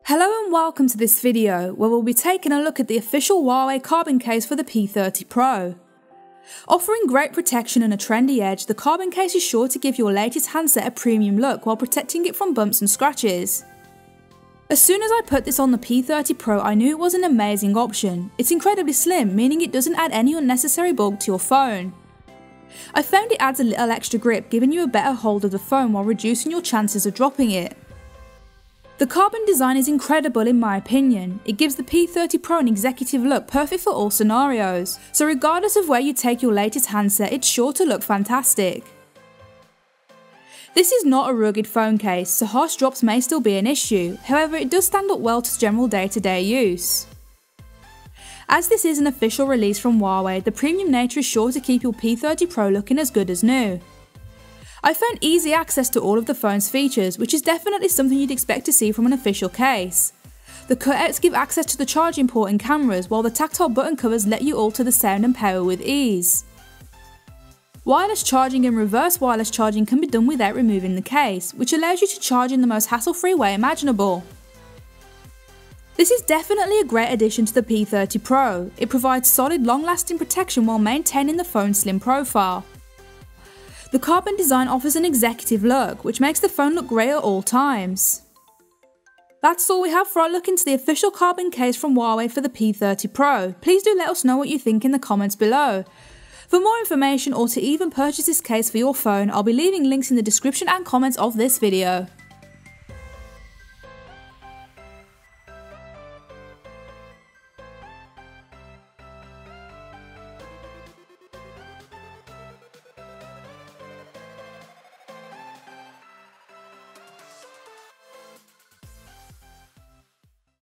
Hello and welcome to this video where we'll be taking a look at the official Huawei carbon case for the P30 Pro. Offering great protection and a trendy edge, the carbon case is sure to give your latest handset a premium look while protecting it from bumps and scratches. As soon as I put this on the P30 Pro, I knew it was an amazing option. It's incredibly slim, meaning it doesn't add any unnecessary bulk to your phone. I found it adds a little extra grip, giving you a better hold of the phone while reducing your chances of dropping it. The carbon design is incredible in my opinion. It gives the P30 Pro an executive look perfect for all scenarios, so regardless of where you take your latest handset, it's sure to look fantastic. This is not a rugged phone case, so harsh drops may still be an issue, however it does stand up well to general day-to-day use. As this is an official release from Huawei, the premium nature is sure to keep your P30 Pro looking as good as new. I found easy access to all of the phone's features, which is definitely something you'd expect to see from an official case. The cutouts give access to the charging port and cameras, while the tactile button covers let you alter the sound and power with ease. Wireless charging and reverse wireless charging can be done without removing the case, which allows you to charge in the most hassle-free way imaginable. This is definitely a great addition to the P30 Pro. It provides solid, long-lasting protection while maintaining the phone's slim profile. The carbon design offers an executive look, which makes the phone look great at all times. That's all we have for our look into the official carbon case from Huawei for the P30 Pro. Please do let us know what you think in the comments below. For more information or to even purchase this case for your phone, I'll be leaving links in the description and comments of this video.